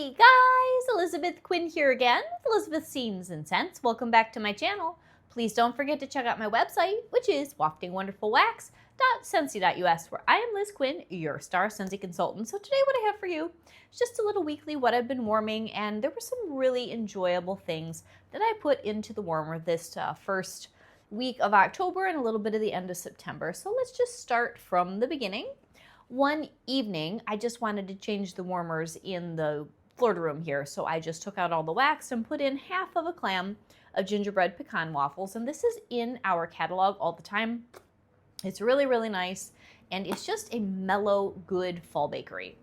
Hey guys, Elizabeth Quinn here again with Elizabeth Scenes and Scents. Welcome back to my channel. Please don't forget to check out my website, which is waftingwonderfulwax.scentsy.us, where I am Liz Quinn, your star Scentsy consultant. So today what I have for you is just a little weekly what I've been warming, and there were some really enjoyable things that I put into the warmer this first week of October and a little bit of the end of September. So let's just start from the beginning. One evening, I just wanted to change the warmers in the Florida room here, so I just took out all the wax and put in half of a clam of gingerbread pecan waffles, and this is in our catalog all the time. It's really, really nice, and it's just a mellow, good fall bakery.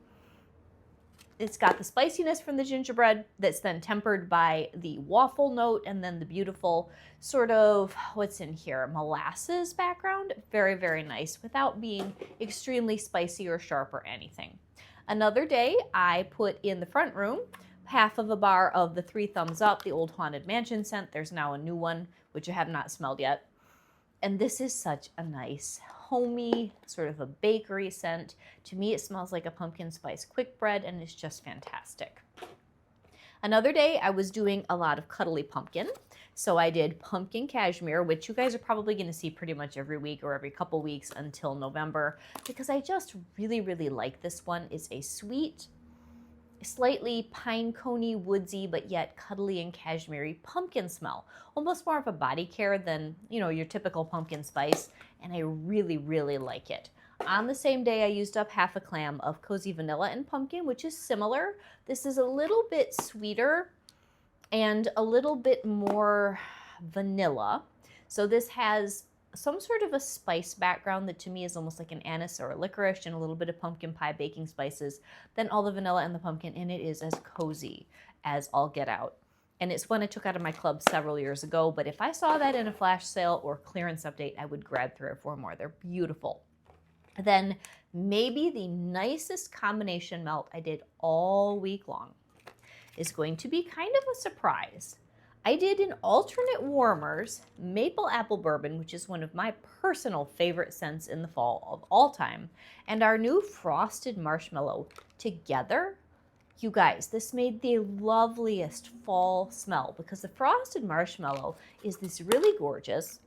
It's got the spiciness from the gingerbread that's then tempered by the waffle note and then the beautiful sort of, what's in here, molasses background. Very, very nice without being extremely spicy or sharp or anything. Another day, I put in the front room half of a bar of the 3 Thumbs Up, the Old Haunted Mansion scent. There's now a new one, which I have not smelled yet. And this is such a nice, homey, sort of a bakery scent. To me, it smells like a pumpkin spice quick bread, and it's just fantastic. Another day, I was doing a lot of cuddly pumpkin. So I did pumpkin cashmere, which you guys are probably going to see pretty much every week or every couple weeks until November, because I just really, really like this one. It's a sweet, slightly pine coney, woodsy, but yet cuddly and cashmere pumpkin smell. Almost more of a body care than, your typical pumpkin spice, and I really, really like it. On the same day, I used up half a clam of cozy vanilla and pumpkin, which is similar. This is a little bit sweeter and a little bit more vanilla. So this has some sort of a spice background that to me is almost like an anise or a licorice, and a little bit of pumpkin pie baking spices, then all the vanilla and the pumpkin, and it is as cozy as all get out. And it's one I took out of my club several years ago, but if I saw that in a flash sale or clearance update, I would grab 3 or 4 more. They're beautiful. Then maybe the nicest combination melt I did all week long is going to be kind of a surprise. I did in alternate warmers maple apple bourbon, which is one of my personal favorite scents in the fall of all time, and our new frosted marshmallow together. You guys, this made the loveliest fall smell, because the frosted marshmallow is this really gorgeous,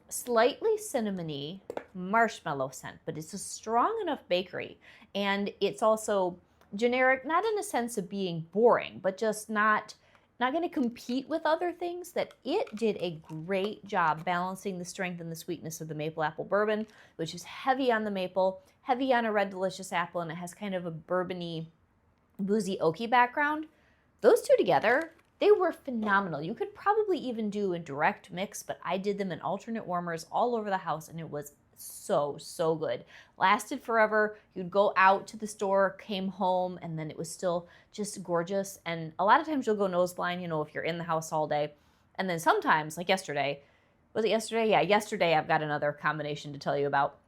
slightly cinnamony marshmallow scent, but it's a strong enough bakery, and it's also generic, not in a sense of being boring, but just not going to compete with other things, that it did a great job balancing the strength and the sweetness of the maple apple bourbon, which is heavy on the maple, heavy on a red delicious apple, and it has kind of a bourbony, boozy, oaky background. Those two together, they were phenomenal. You could probably even do a direct mix, but I did them in alternate warmers all over the house, and it was so, so good. Lasted forever. You'd go out to the store, came home, and then it was still just gorgeous. And a lot of times you'll go nose blind, if you're in the house all day. And then sometimes, like yesterday, was it yesterday? Yeah, yesterday I've got another combination to tell you about.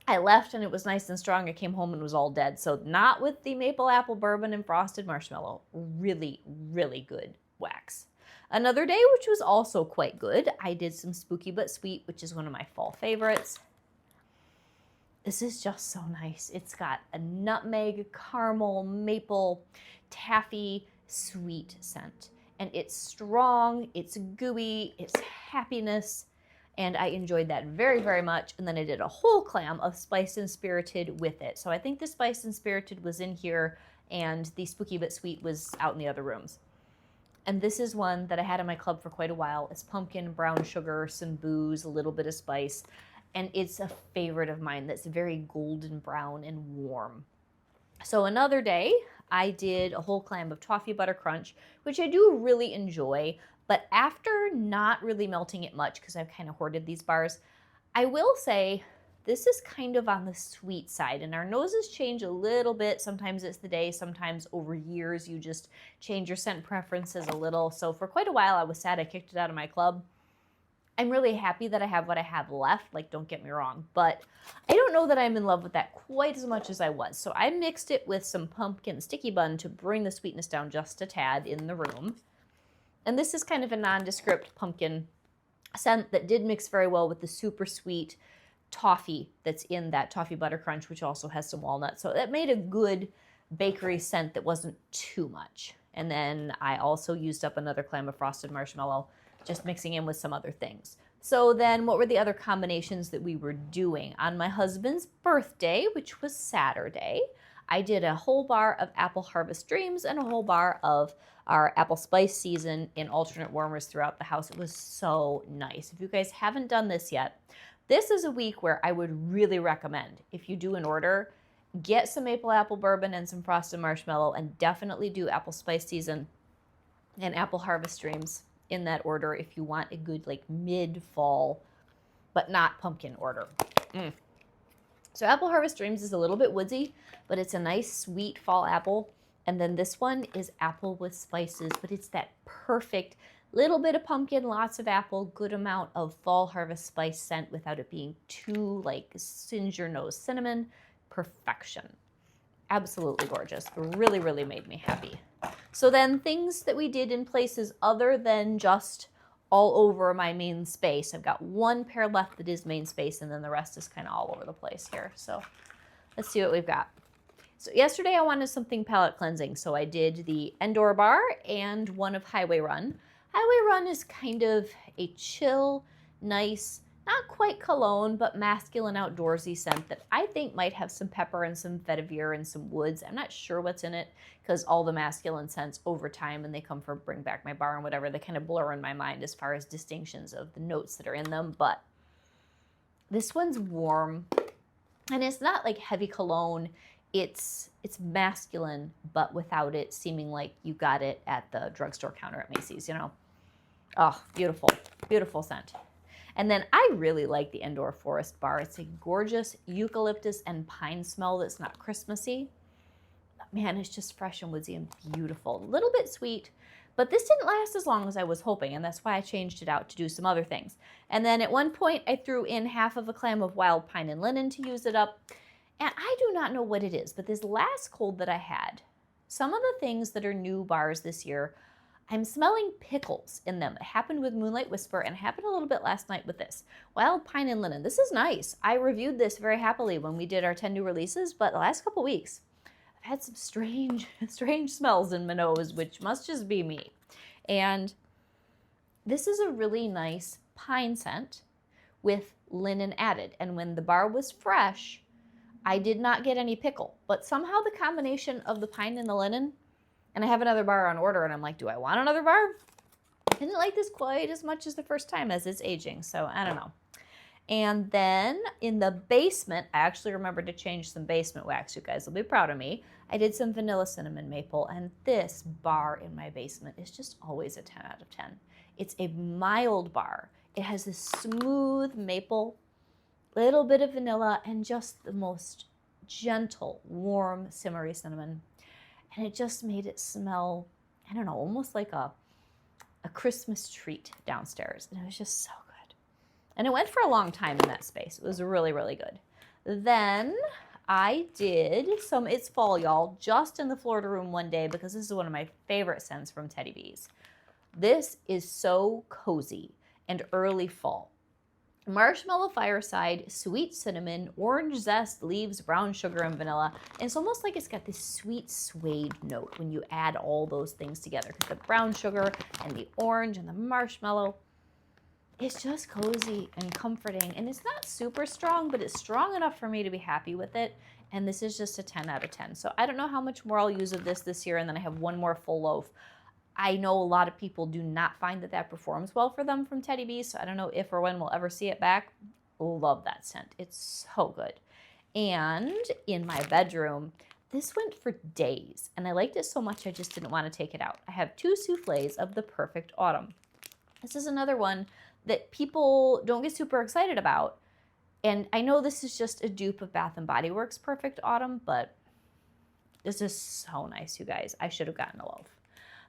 I left and it was nice and strong. I came home and it was all dead. So not with the maple apple bourbon and frosted marshmallow. Really, really good wax. Another day, which was also quite good, I did some Spooky But Sweet, which is one of my fall favorites. This is just so nice. It's got a nutmeg, caramel, maple, taffy, sweet scent. And it's strong, it's gooey, it's happiness, and I enjoyed that very, very much. And then I did a whole clam of Spiced and Spirited with it. So I think the Spiced and Spirited was in here, and the Spooky But Sweet was out in the other rooms. And this is one that I had in my club for quite a while. It's pumpkin, brown sugar, some booze, a little bit of spice. And it's a favorite of mine that's very golden brown and warm. So another day, I did a whole clam of toffee butter crunch, which I do really enjoy. But after not really melting it much, because I've kind of hoarded these bars, I will say this is kind of on the sweet side. And our noses change a little bit. Sometimes it's the day, sometimes over years you just change your scent preferences a little. So for quite a while I was sad I kicked it out of my club. I'm really happy that I have what I have left, like, don't get me wrong, but I don't know that I'm in love with that quite as much as I was. So I mixed it with some pumpkin sticky bun to bring the sweetness down just a tad in the room. And this is kind of a nondescript pumpkin scent that did mix very well with the super sweet toffee that's in that toffee butter crunch, which also has some walnuts. So that made a good bakery scent that wasn't too much. And then I also used up another clam of frosted marshmallow, just mixing in with some other things. So then what were the other combinations that we were doing? On my husband's birthday, which was Saturday, I did a whole bar of Apple Harvest Dreams and a whole bar of our apple spice season in alternate warmers throughout the house. It was so nice. If you guys haven't done this yet, this is a week where I would really recommend, if you do an order, get some maple apple bourbon and some frosted marshmallow, and definitely do apple spice season and apple harvest dreams in that order if you want a good like mid-fall but not pumpkin order. So apple harvest dreams is a little bit woodsy, but it's a nice sweet fall apple. And then this one is apple with spices, but it's that perfect little bit of pumpkin, lots of apple, good amount of fall harvest spice scent without it being too like singe your nose cinnamon. Perfection. Absolutely gorgeous. Really, really made me happy. So then things that we did in places other than just all over my main space. I've got one pair left that is main space, and then the rest is kind of all over the place here. So let's see what we've got. So yesterday I wanted something palate cleansing, so I did the Endor bar and one of Highway Run. Highway Run is kind of a chill, nice, not quite cologne, but masculine outdoorsy scent that I think might have some pepper and some vetiver and some woods. I'm not sure what's in it because all the masculine scents over time, and they come from Bring Back My Bar and whatever, they kind of blur in my mind as far as distinctions of the notes that are in them. But this one's warm, and it's not like heavy cologne. It's masculine, but without it seeming like you got it at the drugstore counter at Macy's, you know. Oh, beautiful, beautiful scent. And then I really like the Endor Forest Bar. It's a gorgeous eucalyptus and pine smell that's not Christmassy. But man, it's just fresh and woodsy and beautiful. A little bit sweet, but this didn't last as long as I was hoping, and that's why I changed it out to do some other things. And then at one point, I threw in half of a clam of wild pine and linen to use it up. And I do not know what it is, but this last cold that I had, some of the things that are new bars this year, I'm smelling pickles in them. It happened with Moonlight Whisper, and it happened a little bit last night with this. Wild Pine and Linen. This is nice. I reviewed this very happily when we did our 10 new releases, but the last couple weeks, I've had some strange smells in my nose, which must just be me. And this is a really nice pine scent with linen added. And when the bar was fresh, I did not get any pickle, but somehow the combination of the pine and the linen, and I have another bar on order, and I'm like, do I want another bar? I didn't like this quite as much as the first time as it's aging, so I don't know. And then in the basement, I actually remembered to change some basement wax. You guys will be proud of me. I did some vanilla cinnamon maple, and this bar in my basement is just always a 10 out of 10. It's a mild bar. It has this smooth maple, little bit of vanilla, and just the most gentle, warm, simmery cinnamon. And it just made it smell, I don't know, almost like a Christmas treat downstairs. And it was just so good. And it went for a long time in that space. It was really, really good. Then I did some It's Fall, y'all, just in the Florida room one day because this is one of my favorite scents from Teddy Bees. This is so cozy and early fall. Marshmallow Fireside, sweet cinnamon, orange zest, leaves, brown sugar, and vanilla. And it's almost like it's got this sweet suede note when you add all those things together. Because the brown sugar and the orange and the marshmallow, it's just cozy and comforting. And it's not super strong, but it's strong enough for me to be happy with it. And this is just a 10 out of 10. So I don't know how much more I'll use of this year, and then I have one more full loaf. I know a lot of people do not find that performs well for them from Teddy Bees, so I don't know if or when we'll ever see it back. Love that scent. It's so good. And in my bedroom, this went for days, and I liked it so much I just didn't want to take it out. I have 2 souffles of the Perfect Autumn. This is another one that people don't get super excited about, and I know this is just a dupe of Bath & Body Works Perfect Autumn, but this is so nice, you guys. I should have gotten a loaf.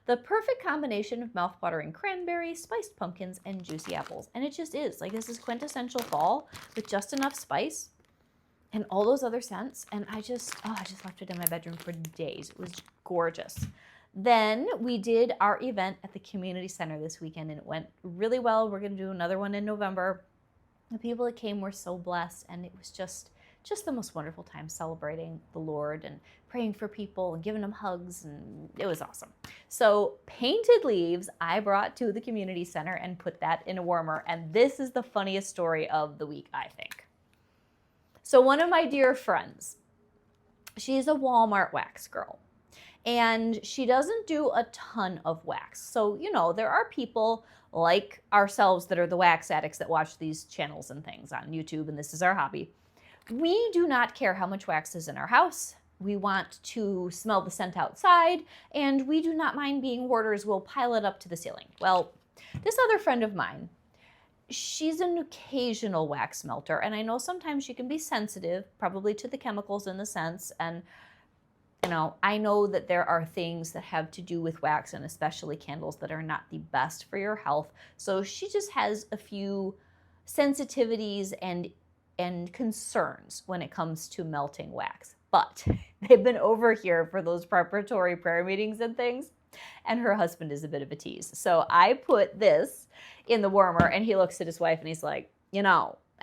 The perfect combination of mouthwatering cranberries, spiced pumpkins, and juicy apples. And it just is. Like, this is quintessential fall with just enough spice and all those other scents. And I just left it in my bedroom for days. It was gorgeous. Then we did our event at the community center this weekend, and it went really well. We're going to do another one in November. The people that came were so blessed, and it was just just the most wonderful time celebrating the Lord and praying for people and giving them hugs, and it was awesome. So painted leaves I brought to the community center and put that in a warmer, and this is the funniest story of the week, I think. So one of my dear friends, she's a Walmart wax girl, and she doesn't do a ton of wax. So, there are people like ourselves that are the wax addicts that watch these channels and things on YouTube, and this is our hobby. We do not care how much wax is in our house. We want to smell the scent outside, and we do not mind being hoarders. We'll pile it up to the ceiling. Well, this other friend of mine, she's an occasional wax melter, and I know sometimes she can be sensitive, probably to the chemicals in the scents, and I know that there are things that have to do with wax, and especially candles, that are not the best for your health. So she just has a few sensitivities and concerns when it comes to melting wax. But they've been over here for those preparatory prayer meetings and things, and her husband is a bit of a tease. So I put this in the warmer, and he looks at his wife and he's like,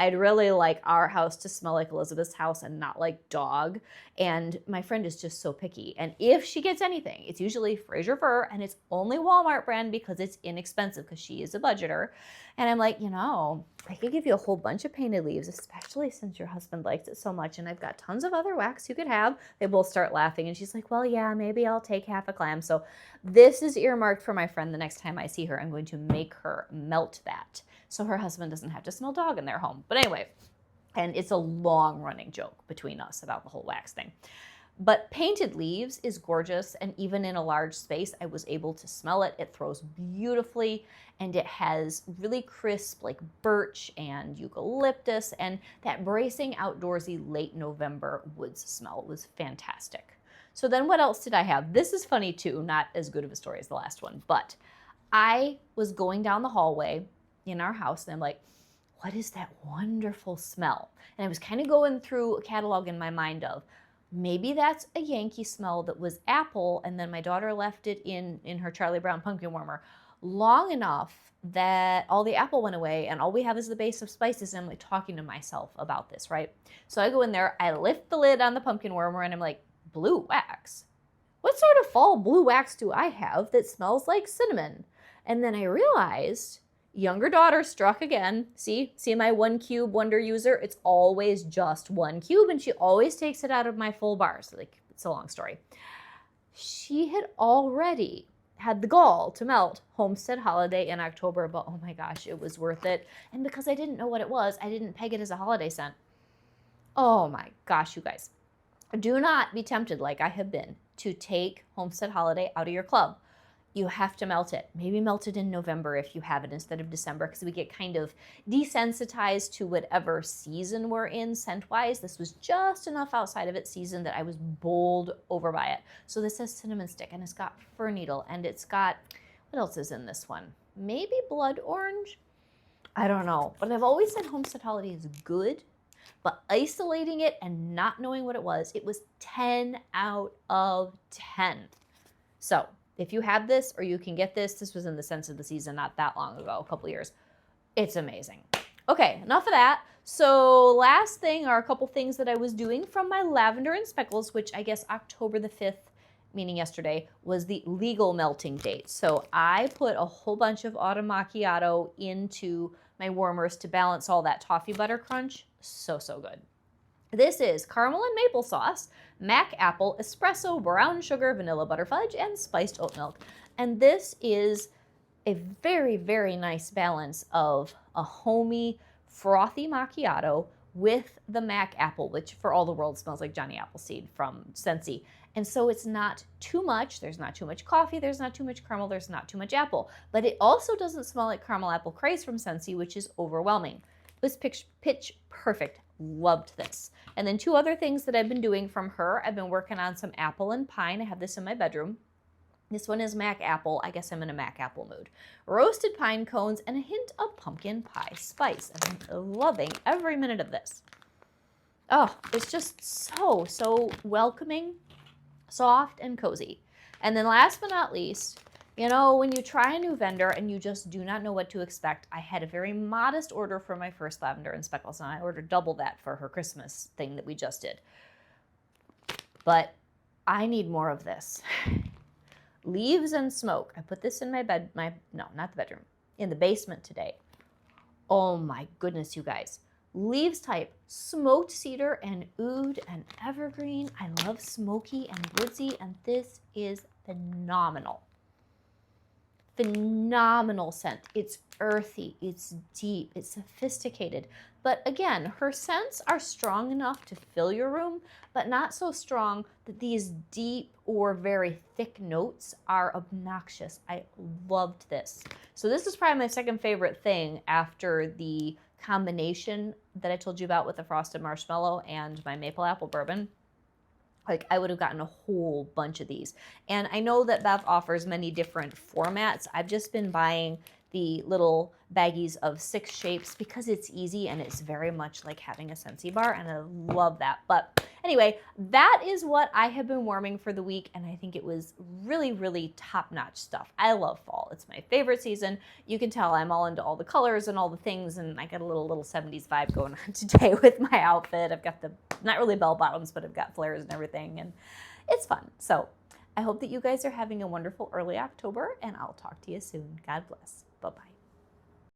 I'd really like our house to smell like Elizabeth's house and not like dog. And my friend is just so picky. And if she gets anything, it's usually Fraser Fur, and it's only Walmart brand because it's inexpensive, because she is a budgeter. And I'm like, I could give you a whole bunch of painted leaves, especially since your husband likes it so much. And I've got tons of other wax you could have. They both start laughing. And she's like, well, yeah, maybe I'll take half a clam. So this is earmarked for my friend. The next time I see her, I'm going to make her melt that, so her husband doesn't have to smell dog in their home. But anyway, and it's a long-running joke between us about the whole wax thing. But painted leaves is gorgeous, and even in a large space, I was able to smell it. It throws beautifully, and it has really crisp, like birch and eucalyptus, and that bracing outdoorsy late November woods smell. It was fantastic. So then what else did I have? This is funny too, not as good of a story as the last one, but I was going down the hallway in our house, and I'm like, what is that wonderful smell? And I was kind of going through a catalog in my mind of, maybe that's a Yankee smell that was apple, and then my daughter left it in her Charlie Brown pumpkin warmer long enough that all the apple went away, and all we have is the base of spices. And I'm like talking to myself about this, right? So I go in there, I lift the lid on the pumpkin warmer, and I'm like, blue wax? What sort of fall blue wax do I have that smells like cinnamon? And then I realized, younger daughter struck again. See my 1 cube wonder user? It's always just 1 cube, and she always takes it out of my full bars. Like, it's a long story. She had already had the gall to melt Homestead Holiday in October, but oh my gosh, it was worth it. And because I didn't know what it was, I didn't peg it as a holiday scent. Oh my gosh, you guys. Do not be tempted, like I have been, to take Homestead Holiday out of your club. You have to melt it. Maybe melt it in November if you have it instead of December, because we get kind of desensitized to whatever season we're in scent-wise. This was just enough outside of its season that I was bowled over by it. So this has cinnamon stick, and it's got fir needle, and it's got, what else is in this one? Maybe blood orange? I don't know. But I've always said Homestead Holiday is good, but isolating it and not knowing what it was 10 out of 10. So if you have this, or you can get this was in the Scents of the Season not that long ago, a couple years. It's amazing. Okay, enough of that. So last thing are a couple things that I was doing from my Lavender and Speckles, which I guess October the 5th, meaning yesterday, was the legal melting date. So I put a whole bunch of Autumn Macchiato into my warmers to balance all that toffee butter crunch. So good. This is caramel and maple sauce, mac apple, espresso, brown sugar, vanilla butter fudge, and spiced oat milk. And this is a very, very nice balance of a homey, frothy macchiato with the mac apple, which for all the world smells like Johnny Appleseed from Scentsy. And so it's not too much. There's not too much coffee. There's not too much caramel. There's not too much apple. But it also doesn't smell like caramel apple craze from Scentsy, which is overwhelming. It was pitch perfect. Loved this. And then two other things that I've been doing from her. I've been working on some apple and pine. I have this in my bedroom. This one is mac apple. I guess I'm in a mac apple mood. Roasted pine cones and a hint of pumpkin pie spice. I'm loving every minute of this. Oh, it's just so welcoming, soft, and cozy. And then last but not least, You know, when you try a new vendor and you just do not know what to expect, I had a very modest order for my first lavender and speckles, and I ordered double that for her Christmas thing that we just did. But I need more of this. Leaves and Smoke. I put this in my bed, no, not the bedroom, in the basement today. Oh my goodness, you guys. Leaves type, smoked cedar and oud and evergreen. I love smoky and woodsy, and this is phenomenal. Phenomenal scent. It's earthy, it's deep, it's sophisticated. But again, her scents are strong enough to fill your room, but not so strong that these deep or very thick notes are obnoxious. I loved this. So this is probably my second favorite thing after the combination that I told you about with the frosted marshmallow and my maple apple bourbon. Like, I would have gotten a whole bunch of these. And I know that Bev offers many different formats. I've just been buying the little baggies of 6 shapes because it's easy and it's very much like having a Scentsy bar, and I love that. But anyway, that is what I have been warming for the week, and I think it was really, really top-notch stuff. I love fall. It's my favorite season. You can tell I'm all into all the colors and all the things, and I got a little 70s vibe going on today with my outfit. I've got the, not really bell bottoms, but I've got flares and everything, and it's fun. So I hope that you guys are having a wonderful early October, and I'll talk to you soon. God bless. Bye-bye.